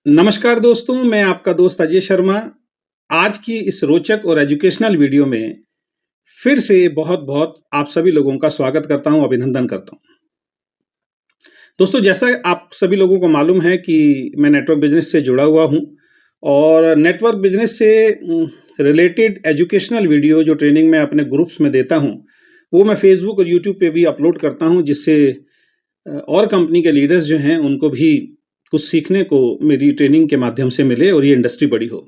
नमस्कार दोस्तों, मैं आपका दोस्त अजय शर्मा। आज की इस रोचक और एजुकेशनल वीडियो में फिर से बहुत-बहुत आप सभी लोगों का स्वागत करता हूं, अभिनंदन करता हूं। दोस्तों, जैसा आप सभी लोगों को मालूम है कि मैं नेटवर्क बिजनेस से जुड़ा हुआ हूं और नेटवर्क बिजनेस से रिलेटेड एजुकेशनल वीडियो जो ट्रेनिंग मैं अपने ग्रुप्स में देता हूं, वो मैं फेसबुक और यूट्यूब पे भी अपलोड करता हूं, जिससे और कंपनी के लीडर्स जो हैं उनको भी कुछ सीखने को मेरी ट्रेनिंग के माध्यम से मिले और ये इंडस्ट्री बड़ी हो।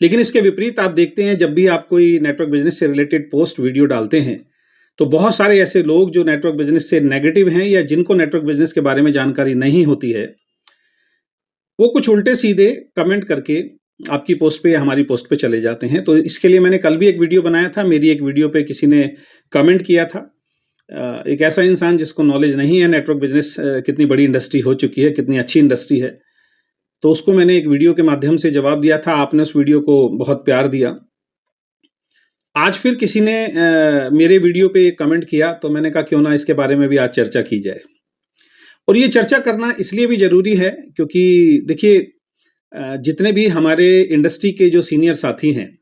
लेकिन इसके विपरीत आप देखते हैं, जब भी आप कोई नेटवर्क बिजनेस से रिलेटेड पोस्ट वीडियो डालते हैं, तो बहुत सारे ऐसे लोग जो नेटवर्क बिजनेस से नेगेटिव हैं या जिनको नेटवर्क बिजनेस के बारे में जानकारी नहीं होती है, वो कुछ उल्टे सीधे कमेंट करके आपकी पोस्ट पे या हमारी पोस्ट पे चले जाते हैं। तो इसके लिए मैंने कल भी एक वीडियो बनाया था। मेरी एक वीडियो पे किसी ने कमेंट किया था, एक ऐसा इंसान जिसको नॉलेज नहीं है नेटवर्क बिजनेस कितनी बड़ी इंडस्ट्री हो चुकी है, कितनी अच्छी इंडस्ट्री है। तो उसको मैंने एक वीडियो के माध्यम से जवाब दिया था। आपने उस वीडियो को बहुत प्यार दिया। आज फिर किसी ने मेरे वीडियो पे एक कमेंट किया, तो मैंने कहा क्यों ना इसके बारे में भी आज चर्चा की जाए। और ये चर्चा करना इसलिए भी ज़रूरी है क्योंकि देखिए, जितने भी हमारे इंडस्ट्री के जो सीनियर साथी हैं,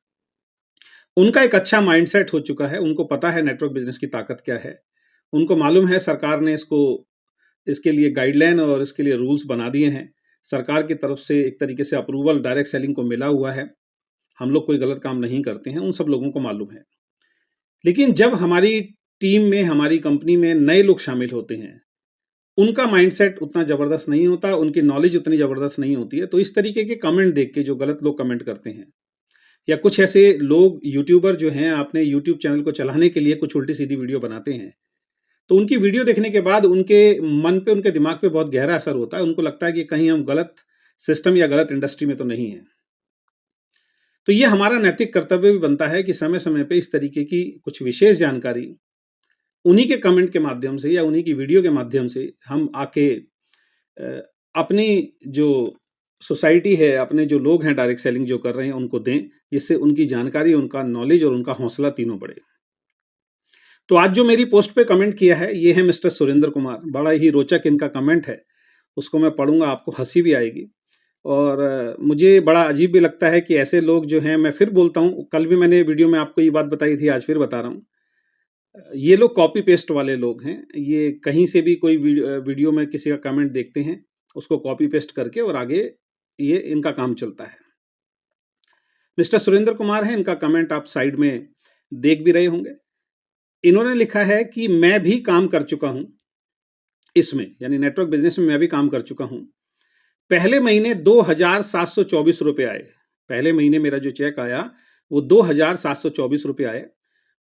उनका एक अच्छा माइंडसेट हो चुका है। उनको पता है नेटवर्क बिजनेस की ताकत क्या है। उनको मालूम है सरकार ने इसके लिए गाइडलाइन और इसके लिए रूल्स बना दिए हैं। सरकार की तरफ से एक तरीके से अप्रूवल डायरेक्ट सेलिंग को मिला हुआ है। हम लोग कोई गलत काम नहीं करते हैं, उन सब लोगों को मालूम है। लेकिन जब हमारी टीम में, हमारी कंपनी में नए लोग शामिल होते हैं, उनका माइंडसेट उतना ज़बरदस्त नहीं होता, उनकी नॉलेज उतनी ज़बरदस्त नहीं होती है। तो इस तरीके के कमेंट देख के जो गलत लोग कमेंट करते हैं, या कुछ ऐसे लोग यूट्यूबर जो हैं अपने यूट्यूब चैनल को चलाने के लिए कुछ उल्टी-सीधी वीडियो बनाते हैं, तो उनकी वीडियो देखने के बाद उनके मन पे, उनके दिमाग पे बहुत गहरा असर होता है। उनको लगता है कि कहीं हम गलत सिस्टम या गलत इंडस्ट्री में तो नहीं हैं। तो ये हमारा नैतिक कर्तव्य भी बनता है कि समय-समय पे इस तरीके की कुछ विशेष जानकारी उन्हीं के कमेंट के माध्यम से या उन्हीं की वीडियो के माध्यम से हम आके अ, अपनी जो सोसाइटी है, अपने जो लोग हैं डायरेक्ट सेलिंग जो कर रहे हैं, उनको दें, जिससे उनकी जानकारी, उनका नॉलेज और उनका हौसला तीनों बढ़े। तो आज जो मेरी पोस्ट पे कमेंट किया है, ये है मिस्टर सुरेंद्र कुमार। बड़ा ही रोचक इनका कमेंट है। उसको मैं पढ़ूँगा, आपको हँसी भी आएगी और मुझे बड़ा अजीब भी लगता है कि ऐसे लोग जो हैं, मैं फिर बोलता हूँ, कल भी मैंने वीडियो में आपको ये बात बताई थी, आज फिर बता रहा हूँ। ये लोग कॉपी पेस्ट वाले लोग हैं। ये कहीं से भी कोई वीडियो में किसी का कमेंट देखते हैं, उसको कॉपी पेस्ट करके और आगे ये इनका काम चलता है। मिस्टर सुरेंद्र कुमार हैं, इनका कमेंट आप साइड में देख भी रहे होंगे। इन्होंने लिखा है कि मैं भी काम कर चुका हूँ इसमें, यानी नेटवर्क बिजनेस में मैं भी काम कर चुका हूँ। पहले महीने 2,724 रुपए आए। पहले महीने मेरा जो चेक आया वो 2,724 रुपए आए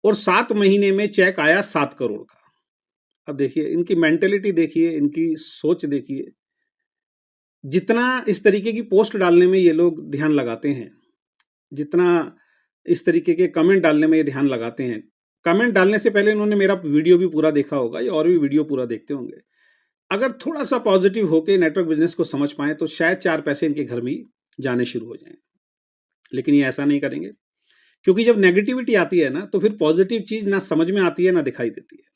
और 7 महीने में चेक आया 7 करोड़ का। अब देखिए, इनकी मेंटेलिटी देखिए, इनकी सोच देखिए। जितना इस तरीके की पोस्ट डालने में ये लोग ध्यान लगाते हैं, जितना इस तरीके के कमेंट डालने में ये ध्यान लगाते हैं, कमेंट डालने से पहले इन्होंने मेरा वीडियो भी पूरा देखा होगा या और भी वीडियो पूरा देखते होंगे। अगर थोड़ा-सा पॉजिटिव होके नेटवर्क बिज़नेस को समझ पाएँ, तो शायद 4 पैसे इनके घर में ही जाने शुरू हो जाएँ। लेकिन ये ऐसा नहीं करेंगे, क्योंकि जब नेगेटिविटी आती है ना, तो फिर पॉजिटिव चीज़ ना समझ में आती है, ना दिखाई देती है।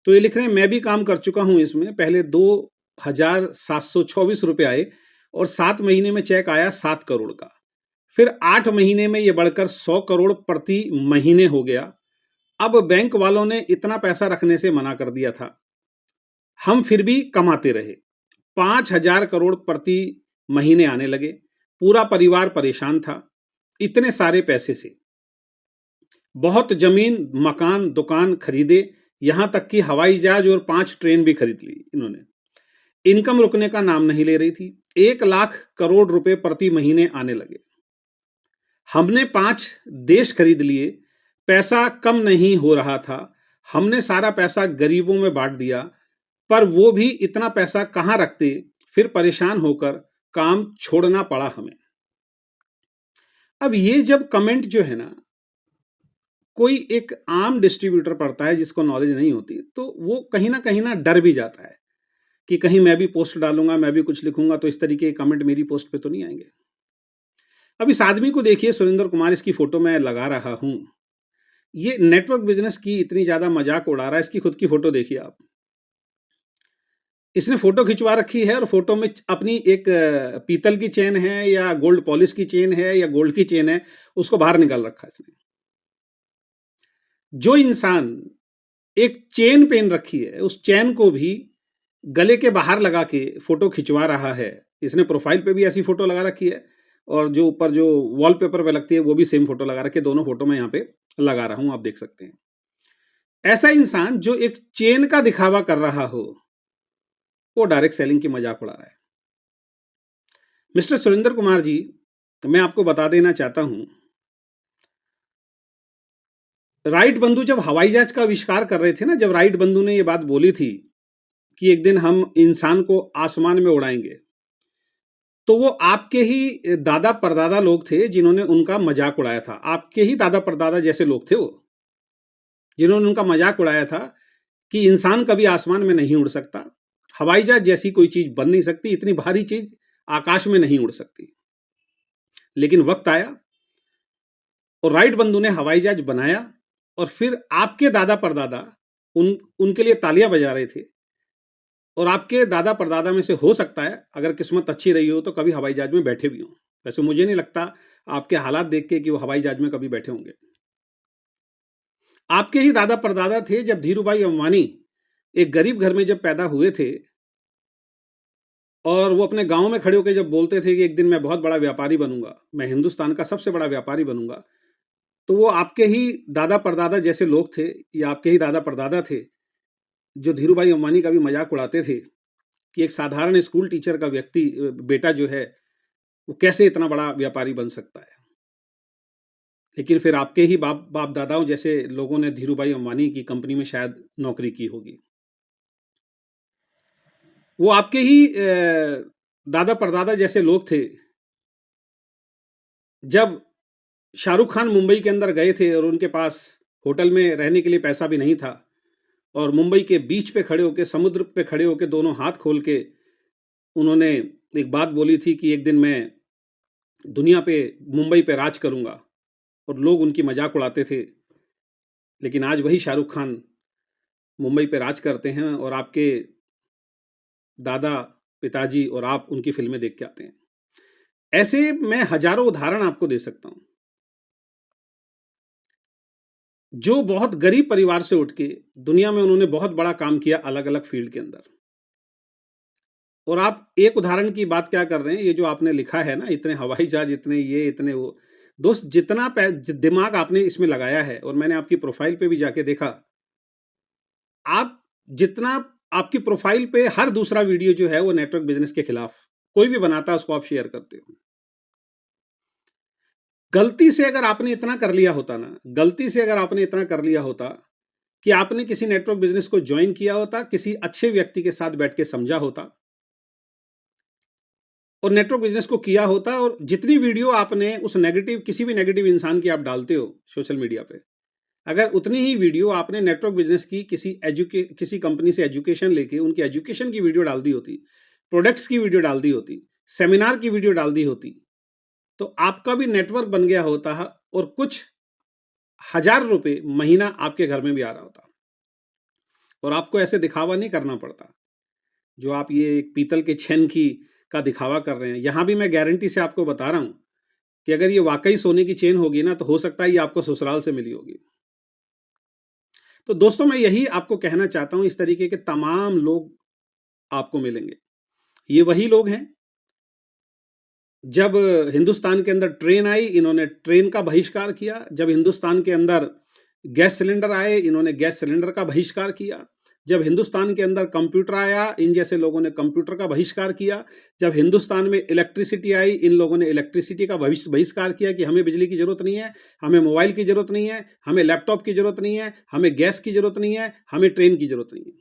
तो ये लिख रहे हैं, मैं भी काम कर चुका हूँ इसमें। पहले 2,724 रुपए आए और 7 महीने में चेक आया 7 करोड़ का। फिर 8 महीने में ये बढ़कर 100 करोड़ प्रति महीने हो गया। अब बैंक वालों ने इतना पैसा रखने से मना कर दिया था। हम फिर भी कमाते रहे। 5,000 करोड़ प्रति महीने आने लगे। पूरा परिवार परेशान था, इतने सारे पैसे से। बहुत ज़मीन, मकान, दुकान खरीदे, यहाँ तक कि हवाई जहाज और 5 ट्रेन भी खरीद ली इन्होंने। इनकम रुकने का नाम नहीं ले रही थी। 1 लाख करोड़ रुपए प्रति महीने आने लगे। हमने 5 देश खरीद लिए, पैसा कम नहीं हो रहा था। हमने सारा पैसा गरीबों में बांट दिया, पर वो भी इतना पैसा कहाँ रखते, फिर परेशान होकर काम छोड़ना पड़ा हमें। अब ये जब कमेंट जो है ना, कोई एक आम डिस्ट्रीब्यूटर पढ़ता है जिसको नॉलेज नहीं होती, तो वो कहीं ना डर भी जाता है कि कहीं मैं भी पोस्ट डालूंगा, मैं भी कुछ लिखूंगा, तो इस तरीके के कमेंट मेरी पोस्ट पे तो नहीं आएंगे। अब इस आदमी को देखिए, सुरेंद्र कुमार, इसकी फोटो मैं लगा रहा हूं। ये नेटवर्क बिजनेस की इतनी ज्यादा मजाक उड़ा रहा है, इसकी खुद की फोटो देखिए आप। इसने फोटो खिंचवा रखी है और फोटो में अपनी एक पीतल की चेन है या गोल्ड पॉलिश की चेन है या गोल्ड की चेन है, उसको बाहर निकाल रखा है इसने। जो इंसान एक चेन पहन रखी है, उस चेन को भी गले के बाहर लगा के फोटो खिंचवा रहा है। इसने प्रोफाइल पे भी ऐसी फोटो लगा रखी है और जो ऊपर जो वॉलपेपर पे लगती है वो भी सेम फोटो लगा रखी है। दोनों फोटो मैं यहाँ पे लगा रहा हूं, आप देख सकते हैं। ऐसा इंसान जो एक चेन का दिखावा कर रहा हो, वो डायरेक्ट सेलिंग की मजाक उड़ा रहा है। मिस्टर सुरेंद्र कुमार जी, मैं आपको बता देना चाहता हूं, राइट बंधु जब हवाई जहाज का आविष्कार कर रहे थे ना, जब राइट बंधु ने ये बात बोली थी कि एक दिन हम इंसान को आसमान में उड़ाएंगे, तो वो आपके ही दादा परदादा लोग थे जिन्होंने उनका मजाक उड़ाया था। आपके ही दादा परदादा जैसे लोग थे वो, जिन्होंने उनका मजाक उड़ाया था कि इंसान कभी आसमान में नहीं उड़ सकता, हवाई जहाज जैसी कोई चीज बन नहीं सकती, इतनी भारी चीज आकाश में नहीं उड़ सकती। लेकिन वक्त आया और राइट बंधु ने हवाई जहाज बनाया और फिर आपके दादा परदादा उनके लिए तालियां बजा रहे थे। और आपके दादा परदादा में से हो सकता है, अगर किस्मत अच्छी रही हो तो कभी हवाई जहाज में बैठे भी हों। वैसे मुझे नहीं लगता आपके हालात देख के कि वो हवाई जहाज में कभी बैठे होंगे। आपके ही दादा परदादा थे जब धीरूभाई अंबानी एक गरीब घर में जब पैदा हुए थे और वो अपने गांव में खड़े होकर जब बोलते थे कि एक दिन मैं बहुत बड़ा व्यापारी बनूंगा, मैं हिंदुस्तान का सबसे बड़ा व्यापारी बनूंगा, तो वो आपके ही दादा परदादा जैसे लोग थे या आपके ही दादा परदादा थे जो धीरूभाई अंबानी का भी मजाक उड़ाते थे कि एक साधारण स्कूल टीचर का व्यक्ति बेटा जो है वो कैसे इतना बड़ा व्यापारी बन सकता है। लेकिन फिर आपके ही बाप बाप दादाओं जैसे लोगों ने धीरूभाई अंबानी की कंपनी में शायद नौकरी की होगी। वो आपके ही दादा परदादा जैसे लोग थे जब शाहरुख खान मुंबई के अंदर गए थे और उनके पास होटल में रहने के लिए पैसा भी नहीं था और मुंबई के बीच पे खड़े होके, समुद्र पे खड़े होके दोनों हाथ खोल के उन्होंने एक बात बोली थी कि एक दिन मैं दुनिया पे, मुंबई पे राज करूंगा, और लोग उनकी मजाक उड़ाते थे। लेकिन आज वही शाहरुख खान मुंबई पे राज करते हैं और आपके दादा, पिताजी और आप उनकी फिल्में देख के आते हैं। ऐसे मैं हजारों उदाहरण आपको दे सकता हूं जो बहुत गरीब परिवार से उठ के दुनिया में उन्होंने बहुत बड़ा काम किया अलग अलग फील्ड के अंदर। और आप एक उदाहरण की बात क्या कर रहे हैं, ये जो आपने लिखा है ना, इतने हवाई जहाज, इतने ये, इतने वो, दोस्त जितना दिमाग आपने इसमें लगाया है, और मैंने आपकी प्रोफाइल पे भी जाके देखा, आप जितना, आपकी प्रोफाइल पे हर दूसरा वीडियो जो है वो नेटवर्क बिजनेस के खिलाफ कोई भी बनाता है उसको आप शेयर करते हो। गलती से अगर आपने इतना कर लिया होता ना, गलती से अगर आपने इतना कर लिया होता कि आपने किसी नेटवर्क बिजनेस को ज्वाइन किया होता, किसी अच्छे व्यक्ति के साथ बैठ के समझा होता और नेटवर्क बिजनेस को किया होता, और जितनी वीडियो आपने उस नेगेटिव, किसी भी नेगेटिव इंसान की आप डालते हो सोशल मीडिया पे, अगर उतनी ही वीडियो आपने नेटवर्क बिजनेस की किसी कंपनी से एजुकेशन लेके उनकी एजुकेशन की वीडियो डाल दी होती, प्रोडक्ट्स की वीडियो डाल दी होती, सेमिनार की वीडियो डाल दी होती, तो आपका भी नेटवर्क बन गया होता है और कुछ हजार रुपए महीना आपके घर में भी आ रहा होता और आपको ऐसे दिखावा नहीं करना पड़ता जो आप ये एक पीतल के छेन की का दिखावा कर रहे हैं। यहां भी मैं गारंटी से आपको बता रहा हूं कि अगर ये वाकई सोने की चेन होगी ना, तो हो सकता है ये आपको ससुराल से मिली होगी। तो दोस्तों, मैं यही आपको कहना चाहता हूं, इस तरीके के तमाम लोग आपको मिलेंगे। ये वही लोग हैं, जब हिंदुस्तान के अंदर ट्रेन आई, इन्होंने ट्रेन का बहिष्कार किया। जब हिंदुस्तान के अंदर गैस सिलेंडर आए, इन्होंने गैस सिलेंडर का बहिष्कार किया। जब हिंदुस्तान के अंदर कंप्यूटर आया, इन जैसे लोगों ने कंप्यूटर का बहिष्कार किया। जब हिंदुस्तान में इलेक्ट्रिसिटी आई, इन लोगों ने इलेक्ट्रिसिटी का बहिष्कार किया कि हमें बिजली की जरूरत नहीं है, हमें मोबाइल की जरूरत नहीं है, हमें लैपटॉप की जरूरत नहीं है, हमें गैस की जरूरत नहीं है, हमें ट्रेन की जरूरत नहीं है।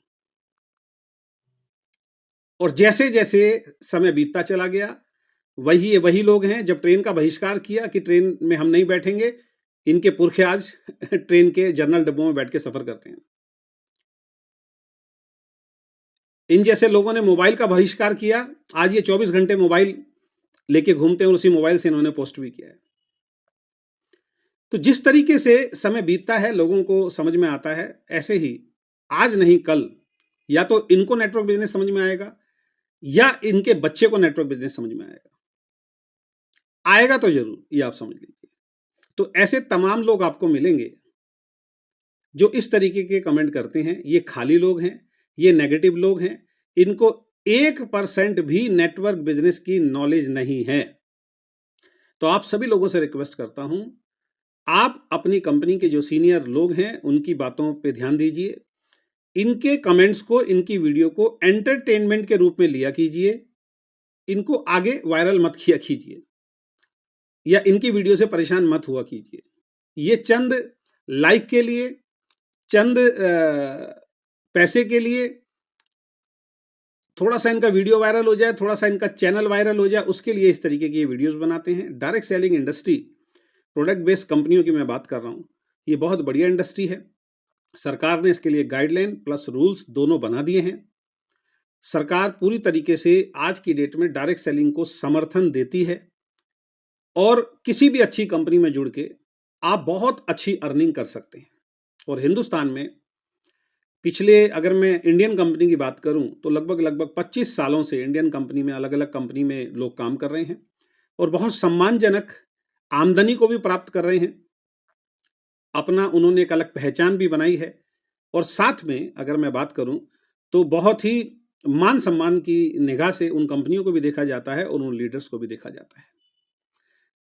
और जैसे जैसे समय बीतता चला गया, वही लोग हैं, जब ट्रेन का बहिष्कार किया कि ट्रेन में हम नहीं बैठेंगे, इनके पुरखे आज ट्रेन के जनरल डिब्बों में बैठ के सफर करते हैं। इन जैसे लोगों ने मोबाइल का बहिष्कार किया, आज ये 24 घंटे मोबाइल लेके घूमते हैं और उसी मोबाइल से इन्होंने पोस्ट भी किया है। तो जिस तरीके से समय बीतता है, लोगों को समझ में आता है, ऐसे ही आज नहीं कल या तो इनको नेटवर्क बिजनेस समझ में आएगा या इनके बच्चे को नेटवर्क बिजनेस समझ में आएगा। आएगा तो जरूर, ये आप समझ लीजिए। तो ऐसे तमाम लोग आपको मिलेंगे जो इस तरीके के कमेंट करते हैं। ये खाली लोग हैं, ये नेगेटिव लोग हैं, इनको 1% भी नेटवर्क बिजनेस की नॉलेज नहीं है। तो आप सभी लोगों से रिक्वेस्ट करता हूं, आप अपनी कंपनी के जो सीनियर लोग हैं उनकी बातों पे ध्यान दीजिए। इनके कमेंट्स को, इनकी वीडियो को एंटरटेनमेंट के रूप में लिया कीजिए। इनको आगे वायरल मत किया कीजिए या इनकी वीडियो से परेशान मत हुआ कीजिए। ये चंद लाइक के लिए, चंद पैसे के लिए, थोड़ा सा इनका वीडियो वायरल हो जाए, थोड़ा सा इनका चैनल वायरल हो जाए, उसके लिए इस तरीके की ये वीडियोस बनाते हैं। Direct selling industry, product based कंपनियों की मैं बात कर रहा हूं, ये बहुत बढ़िया इंडस्ट्री है। सरकार ने इसके लिए गाइडलाइन प्लस रूल्स दोनों बना दिए हैं। सरकार पूरी तरीके से आज की डेट में डायरेक्ट सेलिंग को समर्थन देती है और किसी भी अच्छी कंपनी में जुड़ के आप बहुत अच्छी अर्निंग कर सकते हैं। और हिंदुस्तान में पिछले, अगर मैं इंडियन कंपनी की बात करूं तो लगभग 25 सालों से इंडियन कंपनी में, अलग अलग कंपनी में लोग काम कर रहे हैं और बहुत सम्मानजनक आमदनी को भी प्राप्त कर रहे हैं। अपना उन्होंने एक अलग पहचान भी बनाई है और साथ में अगर मैं बात करूं तो बहुत ही मान सम्मान की निगाह से उन कंपनियों को भी देखा जाता है और उन लीडर्स को भी देखा जाता है।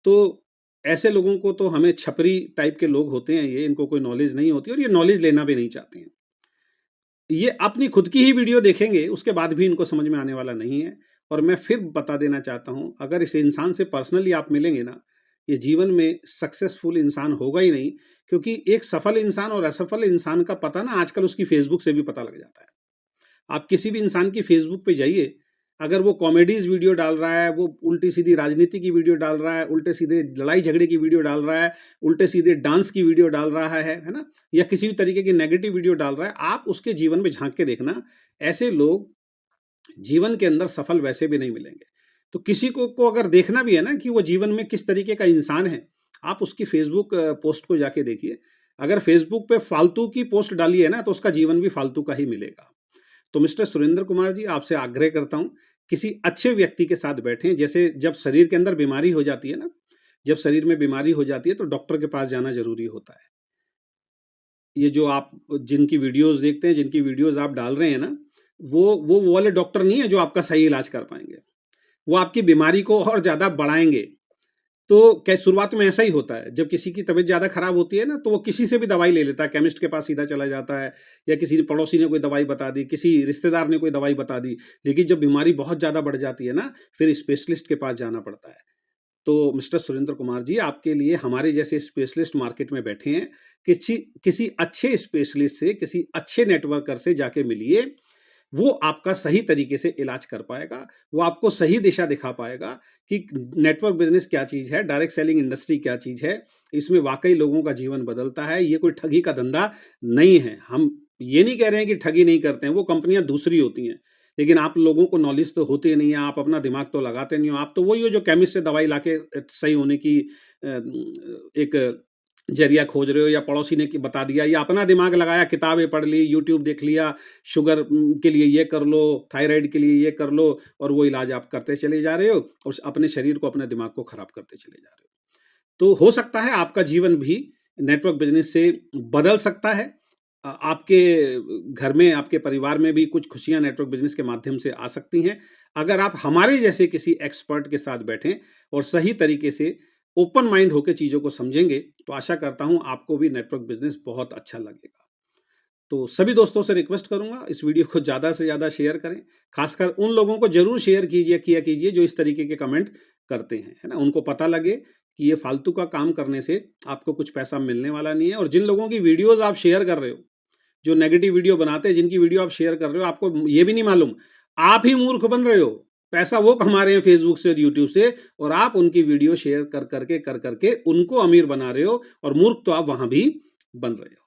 तो ऐसे लोगों को तो हमें छपरी टाइप के लोग होते हैं, ये इनको कोई नॉलेज नहीं होती और ये नॉलेज लेना भी नहीं चाहते हैं। ये अपनी खुद की ही वीडियो देखेंगे, उसके बाद भी इनको समझ में आने वाला नहीं है। और मैं फिर बता देना चाहता हूं, अगर इस इंसान से पर्सनली आप मिलेंगे ना, ये जीवन में सक्सेसफुल इंसान होगा ही नहीं। क्योंकि एक सफल इंसान और असफल इंसान का पता ना आजकल उसकी फेसबुक से भी पता लग जाता है। आप किसी भी इंसान की फेसबुक पे जाइए, अगर वो कॉमेडीज वीडियो डाल रहा है, वो उल्टी सीधी राजनीति की वीडियो डाल रहा है, उल्टे सीधे लड़ाई झगड़े की वीडियो डाल रहा है, उल्टे सीधे डांस की वीडियो डाल रहा है ना, या किसी भी तरीके की नेगेटिव वीडियो डाल रहा है, आप उसके जीवन में झांक के देखना, ऐसे लोग जीवन के अंदर सफल वैसे भी नहीं मिलेंगे। तो किसी को अगर देखना भी है ना कि वो जीवन में किस तरीके का इंसान है, आप उसकी फेसबुक पोस्ट को जाके देखिए। अगर फेसबुक पे फालतू की पोस्ट डाली है ना, तो उसका जीवन भी फालतू का ही मिलेगा। तो मिस्टर सुरेंद्र कुमार जी, आपसे आग्रह करता हूं, किसी अच्छे व्यक्ति के साथ बैठें। जैसे जब शरीर के अंदर बीमारी हो जाती है ना, जब शरीर में बीमारी हो जाती है तो डॉक्टर के पास जाना जरूरी होता है। ये जो आप जिनकी वीडियोस देखते हैं, जिनकी वीडियोस आप डाल रहे हैं ना, वो वाले डॉक्टर नहीं है जो आपका सही इलाज कर पाएंगे। वो आपकी बीमारी को और ज्यादा बढ़ाएंगे। तो क्या शुरुआत में ऐसा ही होता है, जब किसी की तबीयत ज़्यादा खराब होती है ना, तो वो किसी से भी दवाई ले लेता है, केमिस्ट के पास सीधा चला जाता है, या किसी पड़ोसी ने कोई दवाई बता दी, किसी रिश्तेदार ने कोई दवाई बता दी। लेकिन जब बीमारी बहुत ज़्यादा बढ़ जाती है ना, फिर स्पेशलिस्ट के पास जाना पड़ता है। तो मिस्टर सुरेंद्र कुमार जी, आपके लिए हमारे जैसे स्पेशलिस्ट मार्केट में बैठे हैं। किसी किसी अच्छे स्पेशलिस्ट से, किसी अच्छे नेटवर्कर से जाके मिलिए। वो आपका सही तरीके से इलाज कर पाएगा, वो आपको सही दिशा दिखा पाएगा कि नेटवर्क बिजनेस क्या चीज़ है, डायरेक्ट सेलिंग इंडस्ट्री क्या चीज़ है। इसमें वाकई लोगों का जीवन बदलता है। ये कोई ठगी का धंधा नहीं है। हम ये नहीं कह रहे हैं कि ठगी नहीं करते हैं, वो कंपनियां दूसरी होती हैं। लेकिन आप लोगों को नॉलेज तो होती नहीं है, आप अपना दिमाग तो लगाते नहीं हो। आप तो वही हो जो केमिस्ट से दवाई लाके सही होने की एक जरिया खोज रहे हो, या पड़ोसी ने बता दिया, या अपना दिमाग लगाया, किताबें पढ़ ली, यूट्यूब देख लिया, शुगर के लिए ये कर लो, थायराइड के लिए ये कर लो, और वो इलाज आप करते चले जा रहे हो और अपने शरीर को, अपने दिमाग को खराब करते चले जा रहे हो। तो हो सकता है आपका जीवन भी नेटवर्क बिजनेस से बदल सकता है। आपके घर में, आपके परिवार में भी कुछ खुशियां नेटवर्क बिजनेस के माध्यम से आ सकती हैं, अगर आप हमारे जैसे किसी एक्सपर्ट के साथ बैठें और सही तरीके से ओपन माइंड होकर चीज़ों को समझेंगे। तो आशा करता हूं आपको भी नेटवर्क बिजनेस बहुत अच्छा लगेगा। तो सभी दोस्तों से रिक्वेस्ट करूंगा, इस वीडियो को ज़्यादा से ज़्यादा शेयर करें। खासकर उन लोगों को जरूर शेयर किया कीजिए जो इस तरीके के कमेंट करते हैं, है ना। उनको पता लगे कि ये फालतू का काम करने से आपको कुछ पैसा मिलने वाला नहीं है। और जिन लोगों की वीडियोज आप शेयर कर रहे हो, जो नेगेटिव वीडियो बनाते हैं, जिनकी वीडियो आप शेयर कर रहे हो, आपको ये भी नहीं मालूम, आप ही मूर्ख बन रहे हो। पैसा वो कमा रहे हैं फेसबुक से और यूट्यूब से, और आप उनकी वीडियो शेयर कर करके उनको अमीर बना रहे हो, और मूर्ख तो आप वहां भी बन रहे हो।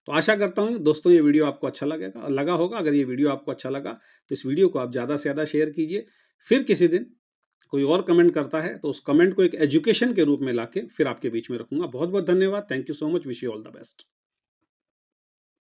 तो आशा करता हूं दोस्तों ये वीडियो आपको अच्छा लगा होगा। अगर ये वीडियो आपको अच्छा लगा तो इस वीडियो को आप ज़्यादा से ज़्यादा शेयर कीजिए। फिर किसी दिन कोई और कमेंट करता है तो उस कमेंट को एक एजुकेशन के रूप में लाके फिर आपके बीच में रखूंगा। बहुत बहुत धन्यवाद। Thank you so much. Wish you all the best.